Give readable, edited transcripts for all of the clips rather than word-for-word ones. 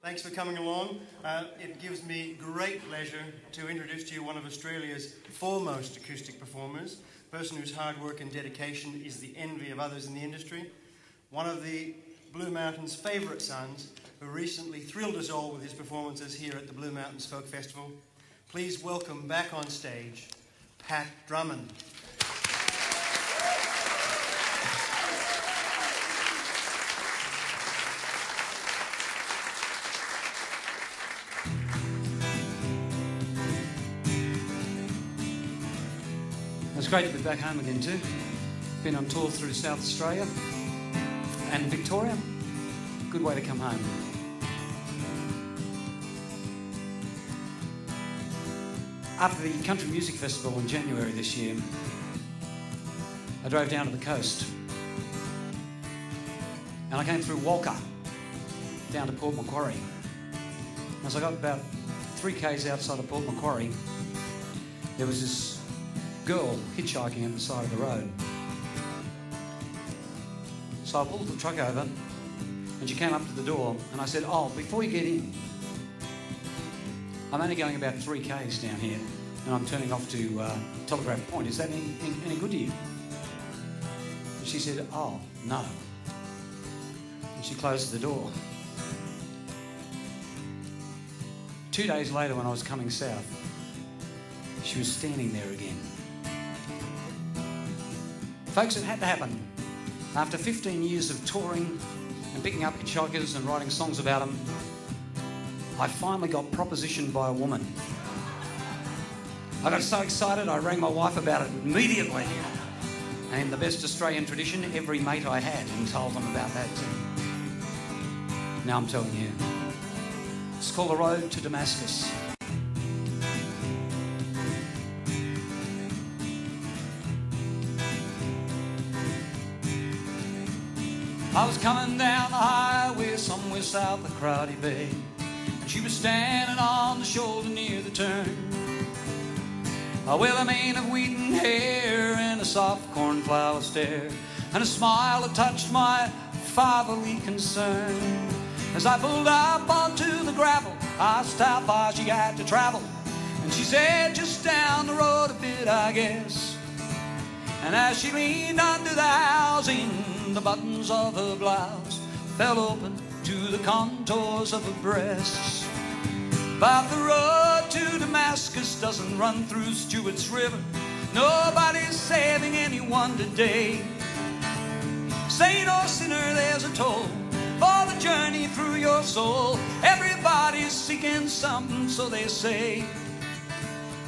Thanks for coming along. It gives me great pleasure to introduce to you one of Australia's foremost acoustic performers, a person whose hard work and dedication is the envy of others in the industry, one of the Blue Mountains' favourite sons, who recently thrilled us all with his performances here at the Blue Mountains Folk Festival. Please welcome back on stage, Pat Drummond. It's great to be back home again too. Been on tour through South Australia and Victoria. Good way to come home. After the Country Music Festival in January this year, I drove down to the coast and I came through Walker down to Port Macquarie. As I got about 3 k's outside of Port Macquarie, there was this girl hitchhiking at the side of the road. So I pulled the truck over and she came up to the door and I said, "Oh, before you get in, I'm only going about 3 k's down here and I'm turning off to Telegraph Point. Is that any good to you?" And she said, "Oh, no." And she closed the door. 2 days later, when I was coming south, she was standing there again. Folks, it had to happen. After 15 years of touring and picking up hitchhikers and writing songs about them, I finally got propositioned by a woman. I got so excited I rang my wife about it immediately. And in the best Australian tradition, every mate I had and told them about that too. Now I'm telling you. It's called The Road to Damascus. I was coming down the highway somewhere south of Crowdy Bay, and she was standing on the shoulder near the turn, with a mane of wheaten hair and a soft cornflower stare, and a smile that touched my fatherly concern. As I pulled up onto the gravel, I asked how far she had to travel, and she said, "Just down the road a bit, I guess." And as she leaned under the housing, the buttons of her blouse fell open to the contours of her breasts. But the road to Damascus doesn't run through Stewart's River. Nobody's saving anyone today. Saint or sinner, there's a toll for the journey through your soul. Everybody's seeking something, so they say,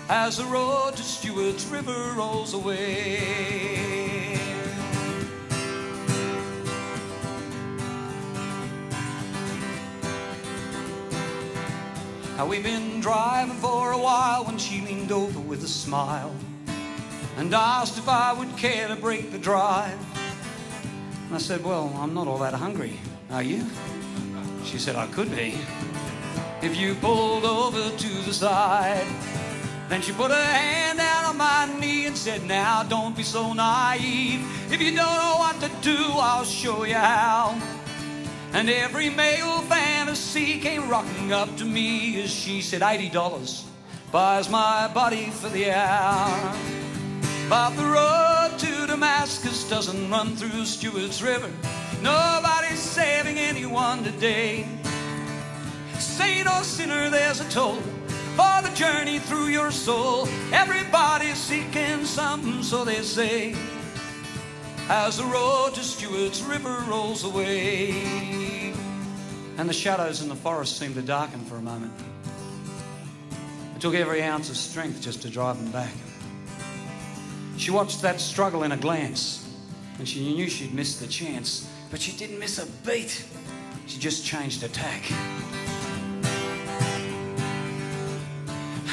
as the road to Stewart's River rolls away. Now we've been driving for a while when she leaned over with a smile and asked if I would care to break the drive. And I said, "Well, I'm not all that hungry, are you?" She said, "I could be if you pulled over to the side." Then she put her hand down on my knee and said, "Now don't be so naive. If you don't know what to do, I'll show you how." And every male fantasy came rocking up to me as she said, $80 buys my body for the hour. But the road to Damascus doesn't run through Stewart's River. Nobody's saving anyone today. Saint or sinner, there's a toll for the journey through your soul. Everybody's seeking something, so they say, as the road to Stewart's River rolls away. And the shadows in the forest seemed to darken for a moment. It took every ounce of strength just to drive them back. She watched that struggle in a glance, and she knew she'd missed the chance, but she didn't miss a beat. She just changed her tack.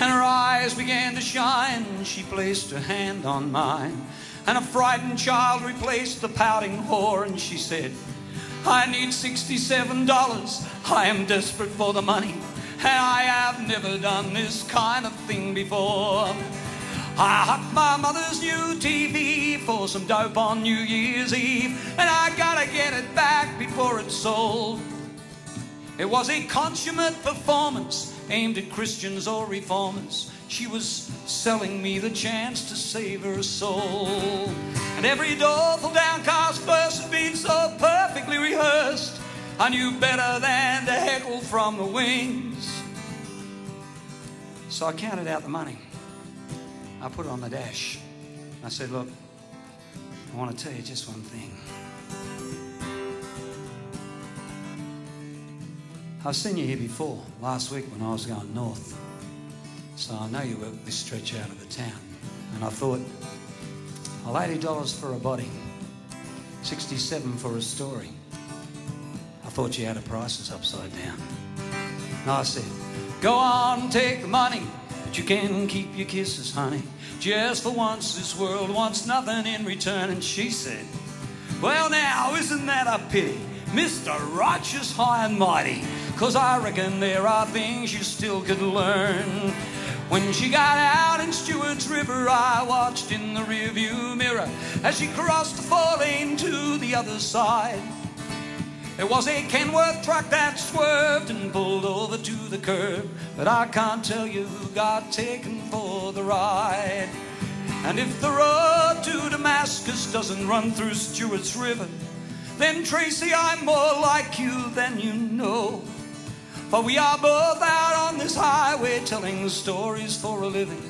And her eyes began to shine. She placed her hand on mine, and a frightened child replaced the pouting whore. And she said, "I need $67. I am desperate for the money, and I have never done this kind of thing before. I hocked my mother's new TV for some dope on New Year's Eve, and I gotta get it back before it's sold. It was a consummate performance aimed at Christians or reformers. She was selling me the chance to save her soul. And every doleful downcast verse had been so perfectly rehearsed, I knew better than to heckle from the wings. So I counted out the money. I put it on the dash. I said, look, I want to tell you just one thing. I've seen you here before, last week when I was going north. So I know you work this stretch out of the town. And I thought, well, $80 for a body, $67 for a story. I thought you had the prices upside down. And I said, go on, take the money, but you can keep your kisses, honey. Just for once, this world wants nothing in return. And she said, well now, isn't that a pity, Mr. Righteous High and Mighty? 'Cause I reckon there are things you still could learn. When she got out in Stewart's River, I watched in the rearview mirror as she crossed the 4-lane to the other side. There was a Kenworth truck that swerved and pulled over to the curb, but I can't tell you who got taken for the ride. And if the road to Damascus doesn't run through Stewart's River, then Tracy, I'm more like you than you know. For we are both out on this highway telling stories for a living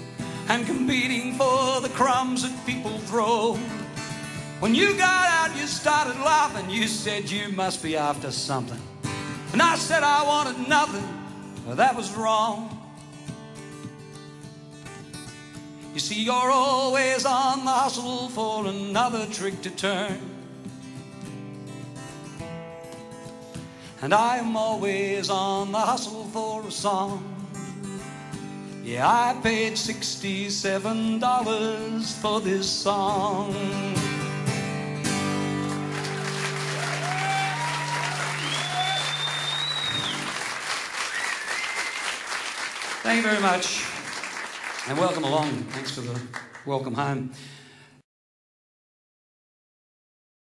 and competing for the crumbs that people throw. When you got out, you started laughing. You said you must be after something. And I said I wanted nothing. Well, that was wrong. You see, you're always on the hustle for another trick to turn. And I'm always on the hustle for a song. Yeah, I paid $67 for this song. Thank you very much. And welcome along. Thanks for the welcome home.